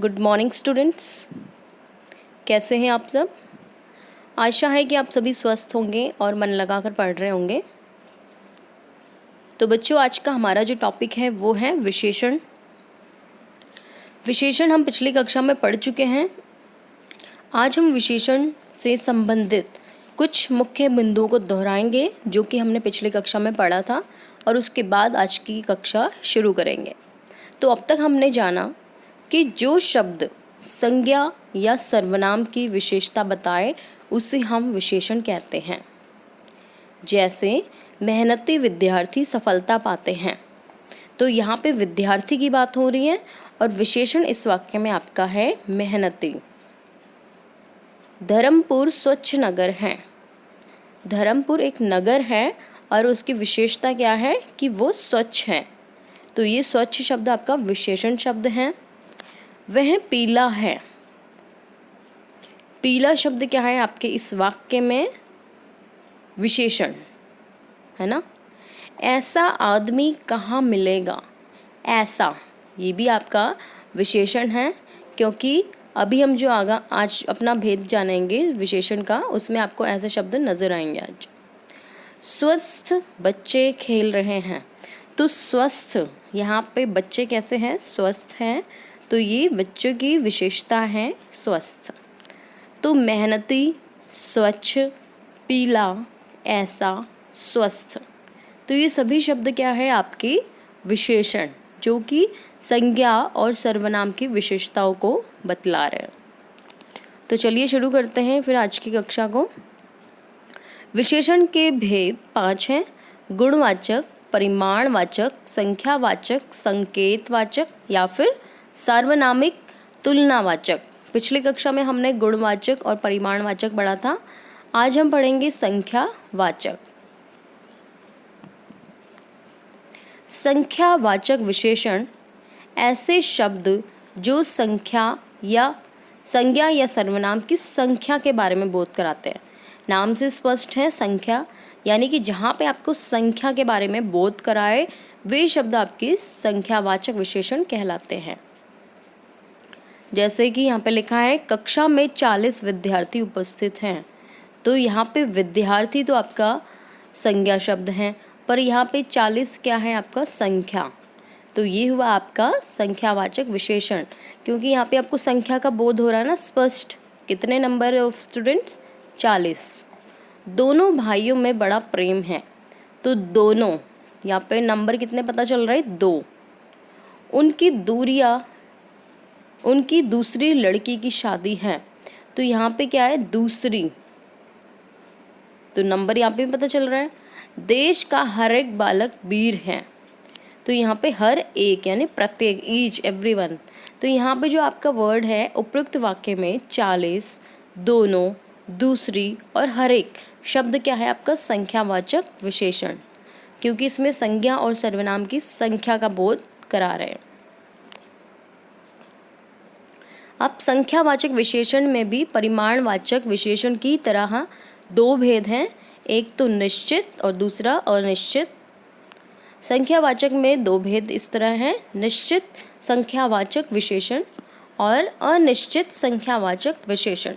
Good morning students, कैसे हैं आप सब। आशा है कि आप सभी स्वस्थ होंगे और मन लगाकर पढ़ रहे होंगे। तो बच्चों, आज का हमारा जो टॉपिक है वो है विशेषण। विशेषण हम पिछली कक्षा में पढ़ चुके हैं। आज हम विशेषण से संबंधित कुछ मुख्य बिंदुओं को दोहराएंगे जो कि हमने पिछली कक्षा में पढ़ा था, और उसके बाद आज की कक्षा शुरू करेंगे। तो अब तक हमने जाना कि जो शब्द संज्ञा या सर्वनाम की विशेषता बताए उसे हम विशेषण कहते हैं। जैसे मेहनती विद्यार्थी सफलता पाते हैं, तो यहाँ पे विद्यार्थी की बात हो रही है और विशेषण इस वाक्य में आपका है मेहनती। धर्मपुर स्वच्छ नगर है। धर्मपुर एक नगर है और उसकी विशेषता क्या है कि वो स्वच्छ है, तो ये स्वच्छ शब्द आपका विशेषण शब्द है। वह पीला है। पीला शब्द क्या है आपके इस वाक्य में, विशेषण है ना। ऐसा आदमी कहाँ मिलेगा, ऐसा, ये भी आपका विशेषण है, क्योंकि अभी हम जो आज अपना भेद जानेंगे विशेषण का, उसमें आपको ऐसे शब्द नजर आएंगे आज। स्वस्थ बच्चे खेल रहे हैं, तो स्वस्थ, यहाँ पे बच्चे कैसे हैं, स्वस्थ हैं, तो ये बच्चों की विशेषता है स्वस्थ। तो मेहनती, स्वच्छ, पीला, ऐसा, स्वस्थ, तो ये सभी शब्द क्या है आपके विशेषण, जो कि संज्ञा और सर्वनाम की विशेषताओं को बतला रहे हैं। तो चलिए शुरू करते हैं फिर आज की कक्षा को। विशेषण के भेद 5 हैं। गुणवाचक, परिमाणवाचक, संख्यावाचक, संकेतवाचक या फिर सार्वनामिक, तुलनावाचक। पिछली कक्षा में हमने गुणवाचक और परिमाणवाचक पढ़ा था, आज हम पढ़ेंगे संख्यावाचक। संख्यावाचक विशेषण ऐसे शब्द जो संज्ञा या सर्वनाम की संख्या के बारे में बोध कराते हैं। नाम से स्पष्ट है संख्या, यानी कि जहाँ पे आपको संख्या के बारे में बोध कराए वे शब्द आपके संख्यावाचक विशेषण कहलाते हैं। जैसे कि यहाँ पे लिखा है कक्षा में 40 विद्यार्थी उपस्थित हैं, तो यहाँ पे विद्यार्थी तो आपका संज्ञा शब्द है, पर यहाँ पे 40 क्या है आपका संख्या, तो ये हुआ आपका संख्यावाचक विशेषण, क्योंकि यहाँ पे आपको संख्या का बोध हो रहा है ना स्पष्ट। कितने नंबर ऑफ स्टूडेंट्स, 40। दोनों भाइयों में बड़ा प्रेम है, तो दोनों, यहाँ पे नंबर कितने पता चल रहा है, 2। उनकी दूसरी लड़की की शादी है, तो यहाँ पे क्या है, दूसरी, तो नंबर यहाँ पे भी पता चल रहा है। देश का हर एक बालक वीर है, तो यहाँ पे हर एक यानी प्रत्येक, ईच, एवरीवन, तो यहाँ पे जो आपका वर्ड है उपयुक्त वाक्य में 40, दोनों, दूसरी और हर एक शब्द क्या है आपका संख्यावाचक विशेषण, क्योंकि इसमें संज्ञा और सर्वनाम की संख्या का बोध करा रहे हैं। अब संख्यावाचक विशेषण में भी परिमाणवाचक विशेषण की तरह 2 भेद हैं, एक तो निश्चित और दूसरा अनिश्चित। संख्यावाचक में 2 भेद इस तरह हैं, निश्चित संख्यावाचक विशेषण और अनिश्चित संख्यावाचक विशेषण।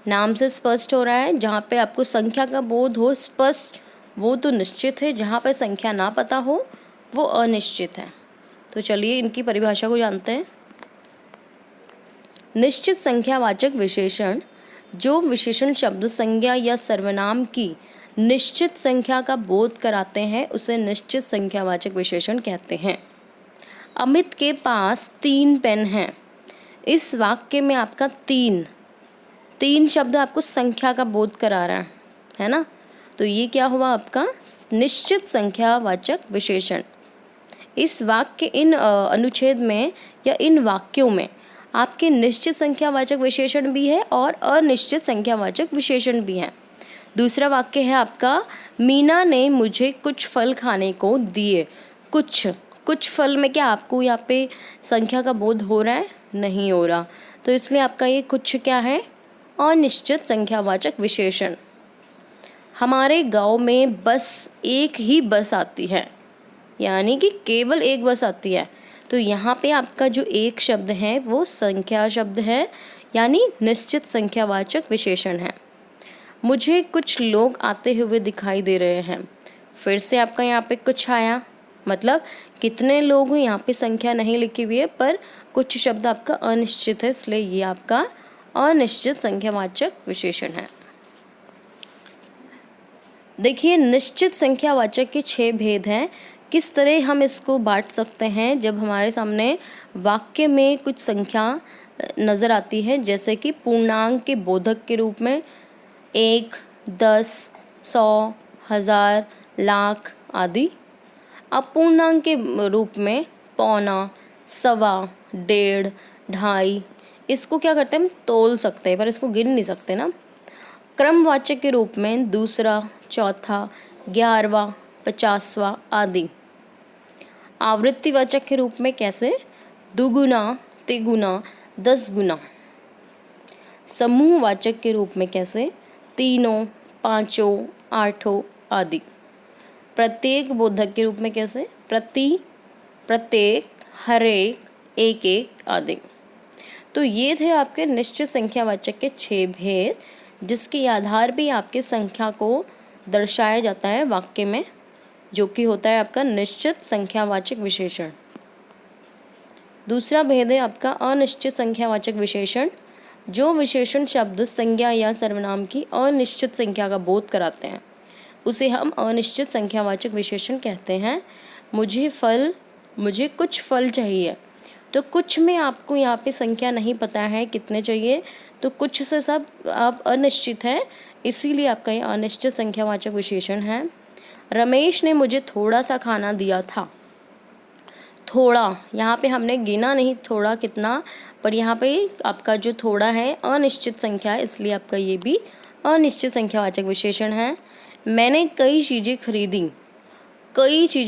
नाम से स्पष्ट हो रहा है, जहाँ पे आपको संख्या का बोध हो स्पष्ट वो तो निश्चित है, जहाँ पे संख्या ना पता हो वो अनिश्चित है। तो चलिए इनकी परिभाषा को जानते हैं। निश्चित संख्यावाचक विशेषण, जो विशेषण शब्द संज्ञा या सर्वनाम की निश्चित संख्या का बोध कराते हैं उसे निश्चित संख्यावाचक विशेषण कहते हैं। अमित के पास 3 पेन हैं, इस वाक्य में आपका 3 शब्द आपको संख्या का बोध करा रहा है ना, तो ये क्या हुआ आपका निश्चित संख्यावाचक विशेषण। इस वाक्य इन अनुच्छेद में या इन वाक्यों में आपके निश्चित संख्यावाचक विशेषण भी है और अनिश्चित संख्यावाचक विशेषण भी है। दूसरा वाक्य है आपका, मीना ने मुझे कुछ फल खाने को दिए। कुछ फल में क्या आपको यहाँ पे संख्या का बोध हो रहा है, नहीं हो रहा, तो इसलिए आपका ये कुछ क्या है, अनिश्चित संख्यावाचक विशेषण। हमारे गांव में बस एक ही बस आती है, यानी कि केवल एक बस आती है, तो यहाँ पे आपका जो एक शब्द है वो संख्या शब्द है, यानी निश्चित संख्यावाचक विशेषण है। मुझे कुछ लोग आते हुए दिखाई दे रहे हैं, फिर से आपका यहाँ पे कुछ आया, मतलब कितने लोग हैं यहाँ पे संख्या नहीं लिखी हुई है, पर कुछ शब्द आपका अनिश्चित है, इसलिए ये आपका अनिश्चित संख्यावाचक विशेषण है। देखिए, निश्चित संख्यावाचक के 6 भेद हैं। किस तरह हम इसको बांट सकते हैं? जब हमारे सामने वाक्य में कुछ संख्या नज़र आती है, जैसे कि पूर्णांक के बोधक के रूप में 1, 10, 100, 1000, लाख आदि। अपूर्णांक के रूप में पौना, सवा, डेढ़, ढाई। इसको क्या करते हैं, हम तोल सकते हैं पर इसको गिन नहीं सकते ना। क्रमवाचक के रूप में दूसरा, चौथा, 11वां, 50वां आदि। आवृत्तिवाचक के रूप में कैसे, दुगुना, तिगुना, 10 गुना। समूहवाचक के रूप में कैसे, तीनों, पांचों, आठों आदि। प्रत्येक बोधक के रूप में कैसे, प्रति, प्रत्येक, हरेक, एक एक आदि। तो ये थे आपके निश्चित संख्यावाचक के 6 भेद, जिसके आधार पे आपके संख्या को दर्शाया जाता है वाक्य में, जो कि होता है आपका निश्चित संख्यावाचक विशेषण। दूसरा भेद है आपका अनिश्चित संख्यावाचक विशेषण। जो विशेषण शब्द, संज्ञा या सर्वनाम की अनिश्चित संख्या का बोध कराते हैं, उसे हम अनिश्चित संख्यावाचक विशेषण कहते हैं। मुझे कुछ फल चाहिए, तो कुछ में आपको यहाँ पे संख्या नहीं पता है कितने चाहिए, तो कुछ से सब आप अनिश्चित है, इसीलिए आपका ये अनिश्चित संख्यावाचक विशेषण है। रमेश ने मुझे थोड़ा सा खाना दिया था। थोड़ा, यहाँ पे हमने गिना नहीं थोड़ा कितना, पर यहाँ पे आपका जो थोड़ा है अनिश्चित संख्या है, इसलिए आपका ये भी अनिश्चित संख्यावाचक विशेषण है। मैंने कई चीज़ें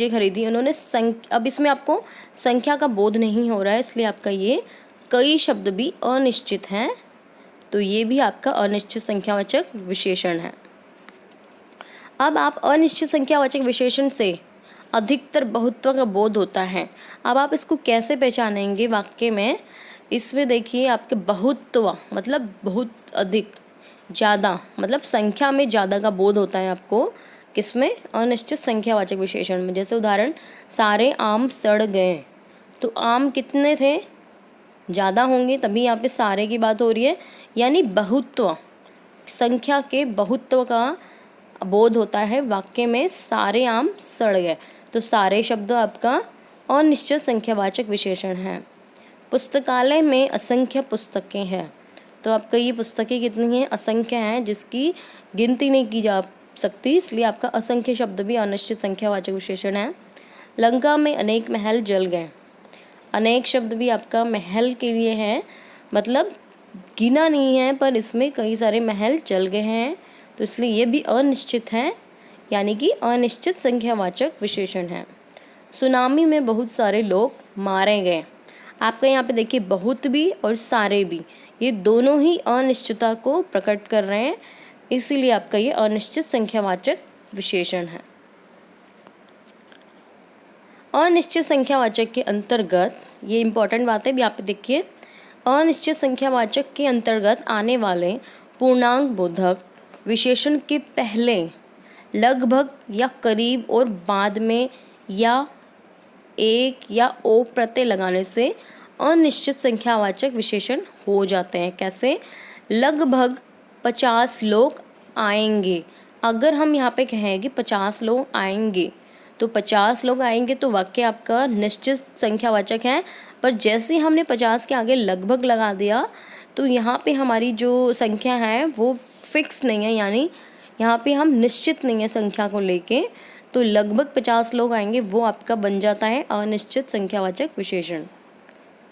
खरीदी, उन्होंने अब इसमें आपको संख्या का बोध नहीं हो रहा है, इसलिए आपका ये कई शब्द भी अनिश्चित हैं, तो ये भी आपका अनिश्चित संख्यावाचक विशेषण है। अब आप अनिश्चित संख्यावाचक विशेषण से अधिकतर बहुत्व का बोध होता है। अब आप इसको कैसे पहचानेंगे वाक्य में? इसमें देखिए, आपके बहुत्व मतलब बहुत अधिक, ज़्यादा मतलब संख्या में ज़्यादा का बोध होता है आपको, किसमें, अनिश्चित संख्यावाचक विशेषण में। जैसे उदाहरण, सारे आम सड़ गए, तो आम कितने थे, ज़्यादा होंगे, तभी यहाँ पे सारे की बात हो रही है, यानी बहुत्व, संख्या के बहुत्व का बोध होता है वाक्य में। सारे आम सड़ गए, तो सारे शब्द आपका अनिश्चित संख्यावाचक विशेषण है। पुस्तकालय में असंख्य पुस्तकें हैं, तो आपका ये पुस्तकें कितनी हैं, असंख्य हैं, जिसकी गिनती नहीं की जा सकती, इसलिए आपका असंख्य शब्द भी अनिश्चित संख्यावाचक विशेषण है। लंका में अनेक महल जल गए, अनेक शब्द भी आपका महल के लिए है, मतलब गिना नहीं है, पर इसमें कई सारे महल जल गए हैं, तो इसलिए ये भी अनिश्चित है, यानी कि अनिश्चित संख्यावाचक विशेषण है। सुनामी में बहुत सारे लोग मारे गए, आपका यहाँ पे देखिए बहुत भी और सारे भी, ये दोनों ही अनिश्चितता को प्रकट कर रहे हैं, इसीलिए आपका ये अनिश्चित संख्यावाचक विशेषण है। अनिश्चित संख्यावाचक के अंतर्गत, ये इंपॉर्टेंट बात है, भी आप देखिए, अनिश्चित संख्यावाचक के अंतर्गत आने वाले पूर्णांक बोधक विशेषण के पहले लगभग या करीब और बाद में या एक या ओ प्रत्यय लगाने से अनिश्चित संख्यावाचक विशेषण हो जाते हैं। कैसे? लगभग 50 लोग आएंगे, अगर हम यहाँ पे कहें कि 50 लोग आएंगे, तो 50 लोग आएंगे तो वाक्य आपका निश्चित संख्यावाचक है, पर जैसे हमने 50 के आगे लगभग लगा दिया, तो यहाँ पे हमारी जो संख्या है वो फिक्स नहीं है, यानी यहाँ पे हम निश्चित नहीं है संख्या को लेके, तो लगभग 50 लोग आएंगे, वो आपका बन जाता है अनिश्चित संख्यावाचक विशेषण,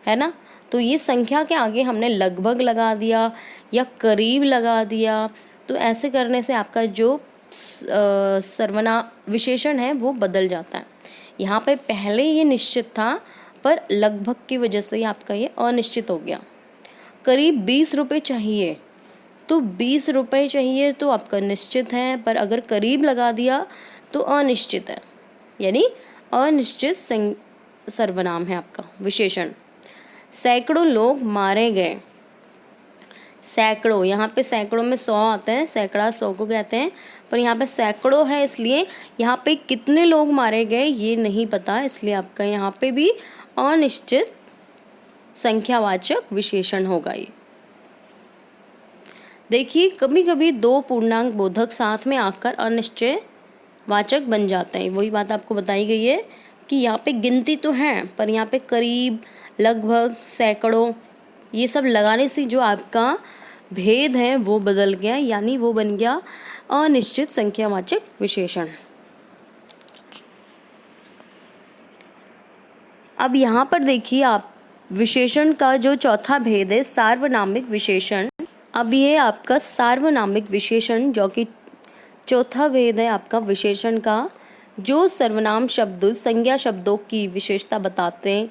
है ना। तो ये संख्या के आगे हमने लगभग लगा दिया या करीब लगा दिया, तो ऐसे करने से आपका जो सर्वनाम विशेषण है वो बदल जाता है। यहाँ पे पहले ये निश्चित था, पर लगभग की वजह से आपका ये अनिश्चित हो गया। करीब 20 रुपये चाहिए, तो 20 रुपये चाहिए तो आपका निश्चित है, पर अगर करीब लगा दिया तो अनिश्चित है, यानी अनिश्चित सर्वनाम है आपका विशेषण। सैकड़ों लोग मारे गए। सैकड़ों, यहाँ पे सैकड़ों में 100 आता है, सैकड़ा 100 को कहते हैं, पर यहाँ पे सैकड़ों है, इसलिए यहाँ पे कितने लोग मारे गए ये नहीं पता, इसलिए आपका यहाँ पे भी अनिश्चित संख्यावाचक विशेषण होगा ये। देखिए कभी कभी दो पूर्णांक बोधक साथ में आकर अनिश्चय वाचक बन जाते हैं। वही बात आपको बताई गई है कि यहाँ पे गिनती तो है, पर यहाँ पे करीब, लगभग, सैकड़ों, ये सब लगाने से जो आपका भेद है वो बदल गया, यानी वो बन गया अनिश्चित संख्यावाचक विशेषण। अब यहाँ पर देखिए आप विशेषण का जो चौथा भेद है सार्वनामिक विशेषण। अब ये आपका सार्वनामिक विशेषण जो कि चौथा भेद है आपका विशेषण का, जो सर्वनाम शब्द संज्ञा शब्दों की विशेषता बताते हैं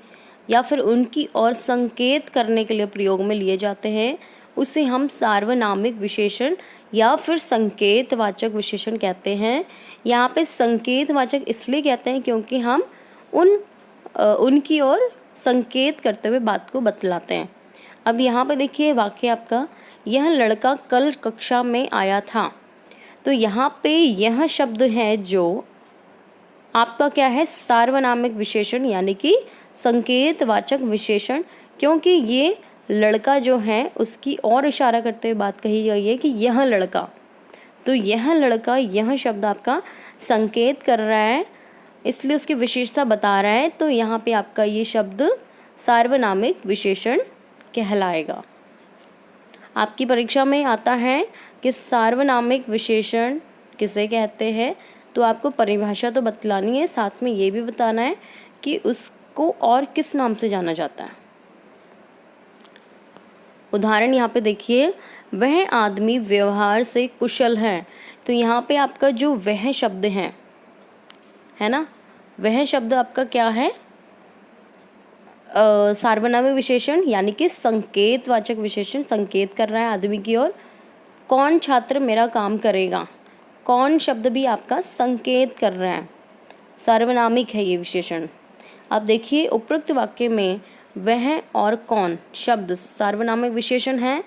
या फिर उनकी और संकेत करने के लिए प्रयोग में लिए जाते हैं, उसे हम सार्वनामिक विशेषण या फिर संकेतवाचक विशेषण कहते हैं। यहाँ पे संकेतवाचक इसलिए कहते हैं क्योंकि हम उनकी ओर संकेत करते हुए बात को बतलाते हैं। अब यहाँ पे देखिए वाक्य आपका, यह लड़का कल कक्षा में आया था। तो यहाँ पे यह शब्द है जो आपका क्या है, सार्वनामिक विशेषण यानी कि संकेतवाचक विशेषण, क्योंकि ये लड़का जो है उसकी ओर इशारा करते हुए बात कही गई है कि यह लड़का। तो यह लड़का, यह शब्द आपका संकेत कर रहा है, इसलिए उसकी विशेषता बता रहा है। तो यहाँ पे आपका ये शब्द सार्वनामिक विशेषण कहलाएगा। आपकी परीक्षा में आता है कि सार्वनामिक विशेषण किसे कहते हैं, तो आपको परिभाषा तो बतलानी है, साथ में ये भी बताना है कि उसको और किस नाम से जाना जाता है। उदाहरण यहाँ पे देखिए, वह आदमी व्यवहार से कुशल है। तो यहाँ पे आपका जो वह शब्द है ना, वह शब्द आपका क्या है, सार्वनामिक विशेषण यानी कि संकेतवाचक विशेषण, संकेत कर रहा है आदमी की ओर। कौन छात्र मेरा काम करेगा, कौन शब्द भी आपका संकेत कर रहा है, सार्वनामिक है ये विशेषण। अब देखिए उपरोक्त वाक्य में वह और कौन शब्द सार्वनामिक विशेषण है।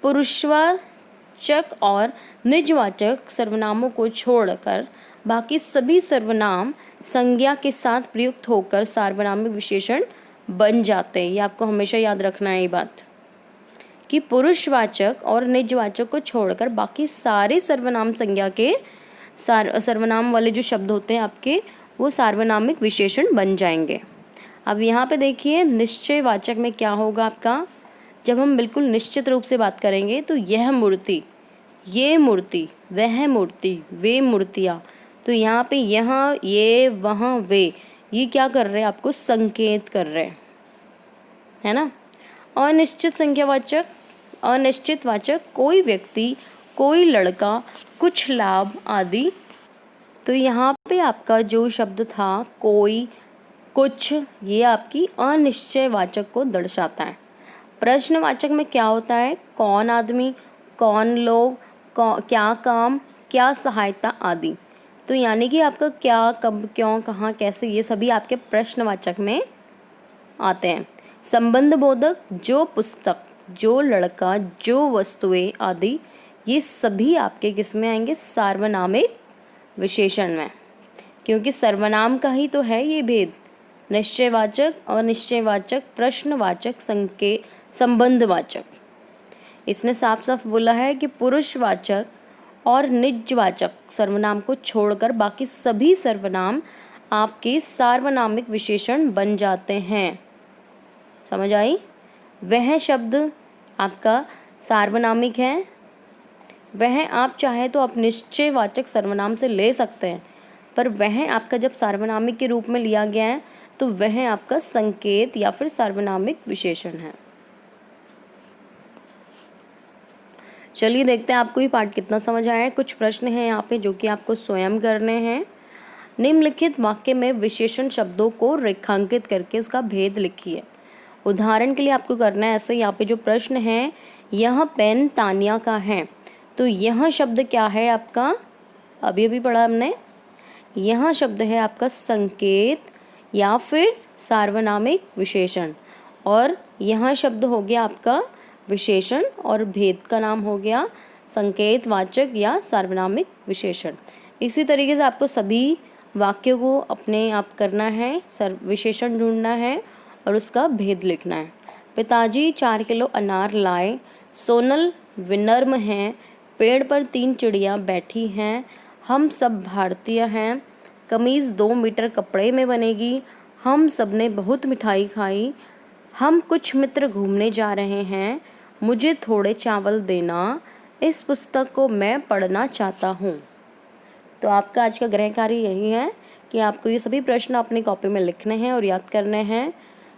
पुरुषवाचक और निजवाचक सर्वनामों को छोड़कर बाकी सभी सर्वनाम संज्ञा के साथ प्रयुक्त होकर सार्वनामिक विशेषण बन जाते हैं। ये आपको हमेशा याद रखना है ये बात कि पुरुषवाचक और निजवाचक को छोड़कर बाकी सारे सर्वनाम संज्ञा के सर्वनाम वाले जो शब्द होते हैं आपके, वो सार्वनामिक विशेषण बन जाएंगे। अब यहाँ पे देखिए निश्चयवाचक में क्या होगा आपका, जब हम बिल्कुल निश्चित रूप से बात करेंगे तो यह मूर्ति, ये मूर्ति, वह मूर्ति, वे मूर्तियाँ, तो यहाँ पे यह, ये, वह, वे, ये क्या कर रहे हैं, आपको संकेत कर रहे हैं, है ना। अनिश्चित संख्यावाचक, अनिश्चित वाचक, कोई व्यक्ति, कोई लड़का, कुछ लाभ आदि। तो यहाँ पे आपका जो शब्द था कोई, कुछ, ये आपकी अनिश्चयवाचक को दर्शाता है। प्रश्नवाचक में क्या होता है, कौन आदमी, कौन लोग, क्या काम, क्या सहायता आदि। तो यानी कि आपका क्या, कब, क्यों, कहाँ, कैसे, ये सभी आपके प्रश्नवाचक में आते हैं। संबंध बोधक, जो पुस्तक, जो लड़का, जो वस्तुएं आदि, ये सभी आपके किस में आएंगे, सार्वनामिक विशेषण में, क्योंकि सर्वनाम का ही तो है ये भेद, निश्चयवाचक, अनिश्चयवाचक, प्रश्नवाचक, संबंधवाचक। इसने साफ साफ बोला है कि पुरुषवाचक और निजवाचक सर्वनाम को छोड़कर बाकी सभी सर्वनाम आपके सार्वनामिक विशेषण बन जाते हैं। समझ आई। वह शब्द आपका सार्वनामिक है, वह आप चाहे तो आप निश्चयवाचक सर्वनाम से ले सकते हैं, पर वह आपका जब सार्वनामिक के रूप में लिया गया है तो वह आपका संकेत या फिर सार्वनामिक विशेषण है। चलिए देखते हैं आपको ये पाठ कितना समझ आया है। कुछ प्रश्न हैं यहाँ पे जो कि आपको स्वयं करने हैं। निम्नलिखित वाक्य में विशेषण शब्दों को रेखांकित करके उसका भेद लिखिए। उदाहरण के लिए आपको करना है ऐसे, यहाँ पे जो प्रश्न है, यह पेन तानिया का है, तो यह शब्द क्या है आपका, अभी अभी पढ़ा हमने, यह शब्द है आपका संकेत या फिर सार्वनामिक विशेषण। और यहाँ शब्द हो गया आपका विशेषण और भेद का नाम हो गया संकेतवाचक या सार्वनामिक विशेषण। इसी तरीके से आपको सभी वाक्यों को अपने आप करना है, विशेषण ढूंढना है और उसका भेद लिखना है। पिताजी 4 किलो अनार लाए, सोनल विनम्र हैं, पेड़ पर 3 चिड़िया बैठी हैं, हम सब भारतीय हैं, कमीज़ 2 मीटर कपड़े में बनेगी, हम सब ने बहुत मिठाई खाई, हम कुछ मित्र घूमने जा रहे हैं, मुझे थोड़े चावल देना, इस पुस्तक को मैं पढ़ना चाहता हूँ। तो आपका आज का गृह कार्य यही है कि आपको ये सभी प्रश्न अपनी कॉपी में लिखने हैं और याद करने हैं,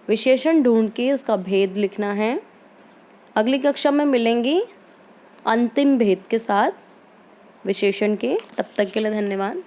विशेषण ढूंढ के उसका भेद लिखना है। अगली कक्षा में मिलेंगी अंतिम भेद के साथ विशेषण के। तब तक के लिए धन्यवाद।